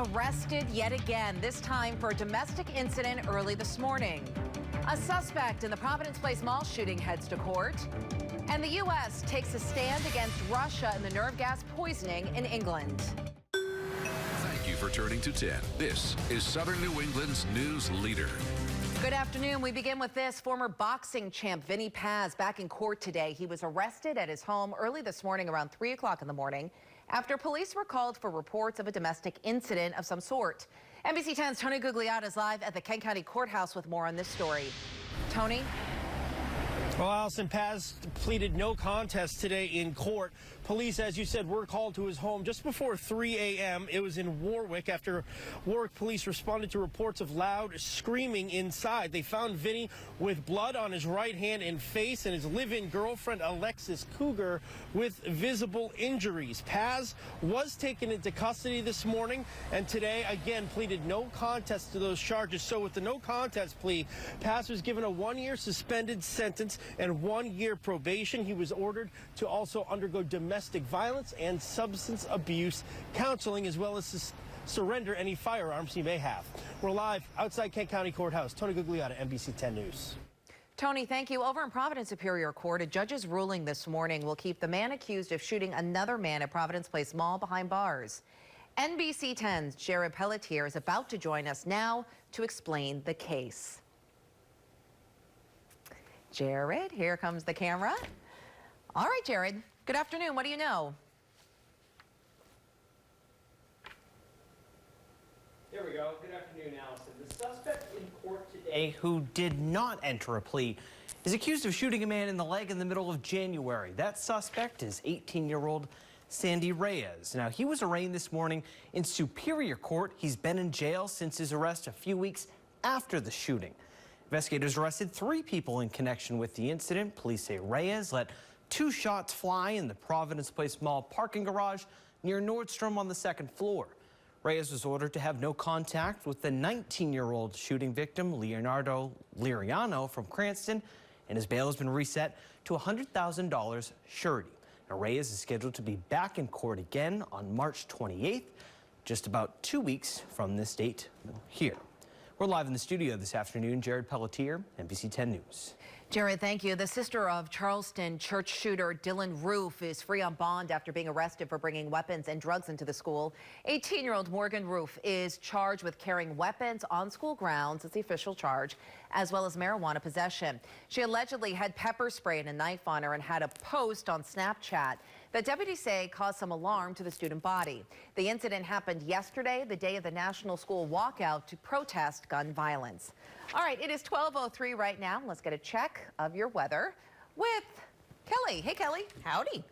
arrested yet again, this time for a domestic incident early this morning. A suspect in the Providence Place Mall shooting heads to court. And the U.S. takes a stand against Russia in the nerve gas poisoning in England. Thank you for turning to 10. This is Southern New England's news leader. Good afternoon. We begin with this. Former boxing champ Vinny Paz back in court today. He was arrested at his home early this morning around 3 o'clock in the morning after police were called for reports of a domestic incident of some sort. NBC 10's Tony Gugliotta is live at the Kent County Courthouse with more on this story. Tony? Well, Alison, Paz pleaded no contest today in court. Police, as you said, were called to his home just before 3 a.m. It was in Warwick after Warwick police responded to reports of loud screaming inside. They found Vinny with blood on his right hand and face and his live-in girlfriend, Alexis Cougar, with visible injuries. Paz was taken into custody this morning and today, again, pleaded no contest to those charges. So with the no contest plea, Paz was given a 1-year suspended sentence and 1-year probation. He was ordered to also undergo domestic violence and substance abuse counseling, as well as surrender any firearms he may have. We're live outside Kent County Courthouse. Tony Gugliotta, NBC 10 News. Tony, thank you. Over in Providence Superior Court, a judge's ruling this morning will keep the man accused of shooting another man at Providence Place Mall behind bars. NBC 10's Jared Pelletier is about to join us now to explain the case. Jared, here comes the camera. All right, Jared, good afternoon. What do you know? There we go. Good afternoon, Alison. The suspect in court today, who did not enter a plea, is accused of shooting a man in the leg in the middle of January. That suspect is 18-year-old Sandy Reyes. Now, he was arraigned this morning in Superior Court. He's been in jail since his arrest a few weeks after the shooting. Investigators arrested 3 people in connection with the incident. Police say Reyes let 2 shots fly in the Providence Place Mall parking garage near Nordstrom on the 2nd floor. Reyes was ordered to have no contact with the 19-year-old shooting victim, Leonardo Liriano from Cranston, and his bail has been reset to $100,000 surety. Now, Reyes is scheduled to be back in court again on March 28th, just about 2 weeks from this date here. We're live in the studio this afternoon. Jared Pelletier, NBC 10 News. Jared, thank you. The sister of Charleston church shooter Dylan Roof is free on bond after being arrested for bringing weapons and drugs into the school. 18-year-old Morgan Roof is charged with carrying weapons on school grounds. It's the official charge, as well as marijuana possession. She allegedly had pepper spray and a knife on her and had a post on Snapchat that deputies say caused some alarm to the student body. The incident happened yesterday, the day of the National School Walkout to protest gun violence. All right, it is 12:03 right now. Let's get a check of your weather with Kelly. Hey, Kelly. Howdy.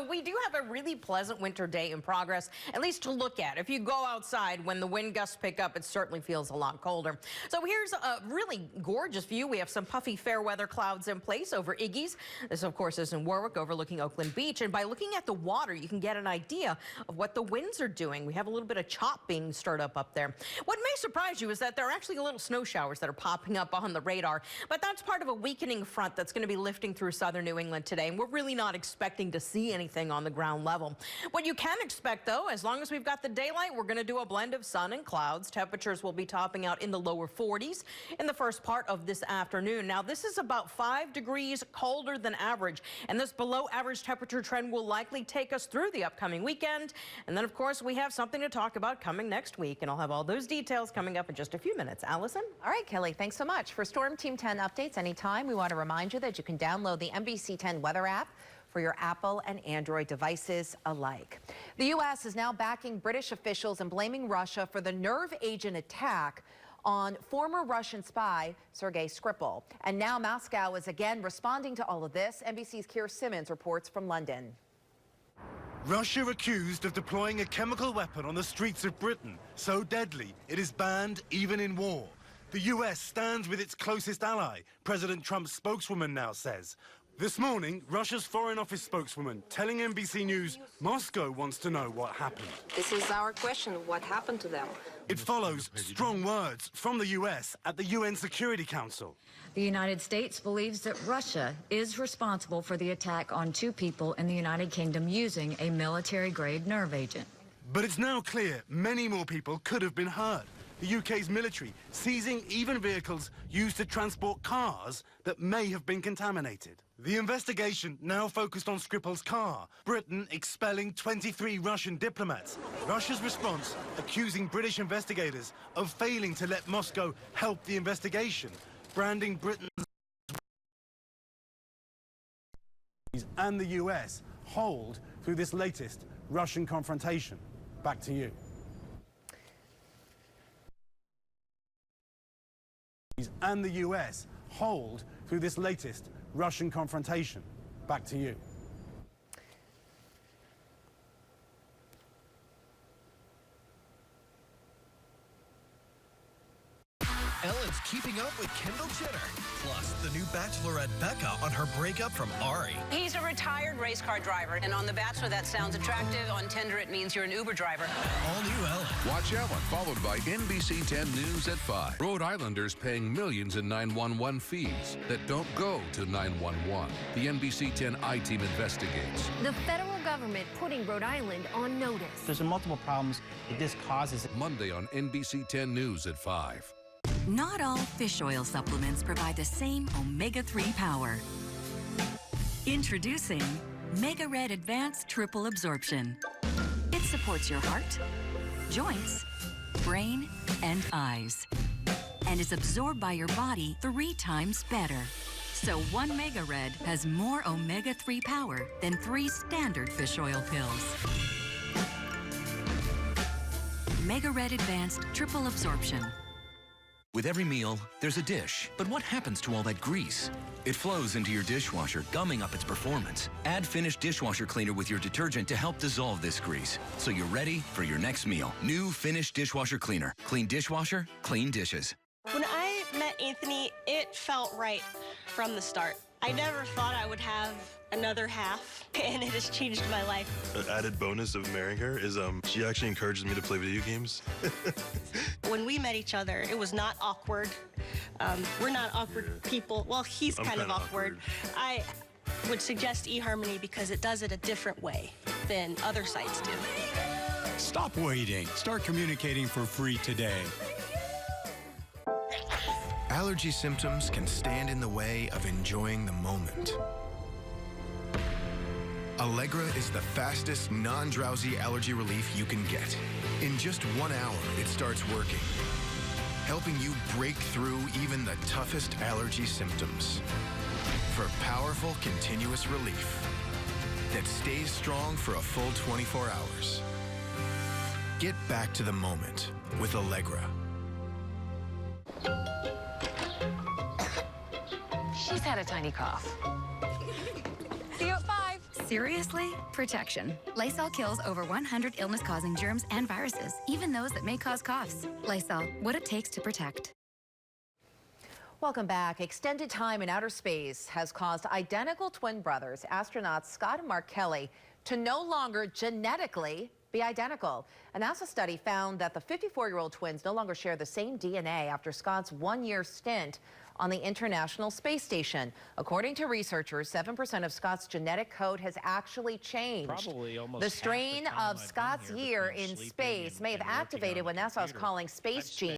We do have a really pleasant winter day in progress, at least to look at. If you go outside when the wind gusts pick up, it certainly feels a lot colder. So here's a really gorgeous view. We have some puffy fair weather clouds in place over Iggy's. This, of course, is in Warwick overlooking Oakland Beach. And by looking at the water, you can get an idea of what the winds are doing. We have a little bit of chop being stirred up there. What may surprise you is that there are actually little snow showers that are popping up on the radar. But that's part of a weakening front that's going to be lifting through southern New England today. And we're really not expecting to see anything on the ground level. What you can expect, though, as long as we've got the daylight, we're going to do a blend of sun and clouds. Temperatures will be topping out in the lower 40s in the first part of this afternoon. Now, this is about 5 degrees colder than average, and this below average temperature trend will likely take us through the upcoming weekend. And then, of course, we have something to talk about coming next week, and I'll have all those details coming up in just a few minutes. Allison? All right, Kelly, thanks so much. For Storm Team 10 updates anytime, we want to remind you that you can download the NBC 10 weather app for your Apple and Android devices alike. The U.S. is now backing British officials and blaming Russia for the nerve agent attack on former Russian spy Sergei Skripal. And now Moscow is again responding to all of this. NBC's Keir Simmons reports from London. Russia accused of deploying a chemical weapon on the streets of Britain, so deadly it is banned even in war. The U.S. stands with its closest ally, President Trump's spokeswoman now says. This morning, Russia's Foreign Office spokeswoman telling NBC News Moscow wants to know what happened. This is our question, what happened to them? It follows strong words from the U.S. at the UN Security Council. The United States believes that Russia is responsible for the attack on 2 people in the United Kingdom using a military-grade nerve agent. But it's now clear many more people could have been hurt. The UK's military seizing even vehicles used to transport cars that may have been contaminated. The investigation now focused on Skripal's car, Britain expelling 23 Russian diplomats. Russia's response accusing British investigators of failing to let Moscow help the investigation, branding Britain and the US hold through this latest Russian confrontation. Back to you. And the US hold through this latest Russian confrontation. Back to you. Ellen's keeping up with Kendall Jenner. Plus, the new Bachelorette Becca on her breakup from Ari. He's a retired race car driver, and on The Bachelor, that sounds attractive. On Tinder, it means you're an Uber driver. All new Ellen. Watch Ellen, followed by NBC 10 News at 5. Rhode Islanders paying millions in 911 fees that don't go to 911. The NBC 10 I-Team investigates. The federal government putting Rhode Island on notice. There's multiple problems that this causes. Monday on NBC 10 News at 5. Not all fish oil supplements provide the same omega-3 power. Introducing Mega Red Advanced Triple Absorption. It supports your heart, joints, brain, and eyes, and is absorbed by your body 3 times better. So 1 Mega Red has more omega-3 power than 3 standard fish oil pills. Mega Red Advanced Triple Absorption. With every meal, there's a dish. But what happens to all that grease? It flows into your dishwasher, gumming up its performance. Add Finish dishwasher cleaner with your detergent to help dissolve this grease, so you're ready for your next meal. New Finish dishwasher cleaner. Clean dishwasher, clean dishes. When I met Anthony, it felt right from the start. I never thought I would have another half, and it has changed my life. An added bonus of marrying her is she actually encourages me to play video games. When we met each other, it was not awkward. We're not awkward people. Well, he's kind of awkward. I would suggest eHarmony because it does it a different way than other sites do. Stop waiting. Start communicating for free today. Allergy symptoms can stand in the way of enjoying the moment. Allegra is the fastest non-drowsy allergy relief you can get. In just 1 hour, it starts working, helping you break through even the toughest allergy symptoms. For powerful, continuous relief that stays strong for a full 24 hours. Get back to the moment with Allegra. She's had a tiny cough. See you at 5. Seriously? Protection. Lysol kills over 100 illness-causing germs and viruses, even those that may cause coughs. Lysol, what it takes to protect. Welcome back. Extended time in outer space has caused identical twin brothers, astronauts Scott and Mark Kelly, to no longer genetically be identical. A NASA study found that the 54-year-old twins no longer share the same DNA after Scott's 1-year stint on the International Space Station. According to researchers, 7% of Scott's genetic code has actually changed. Probably almost the strain of Scott's year in space may have activated what NASA is calling space genes.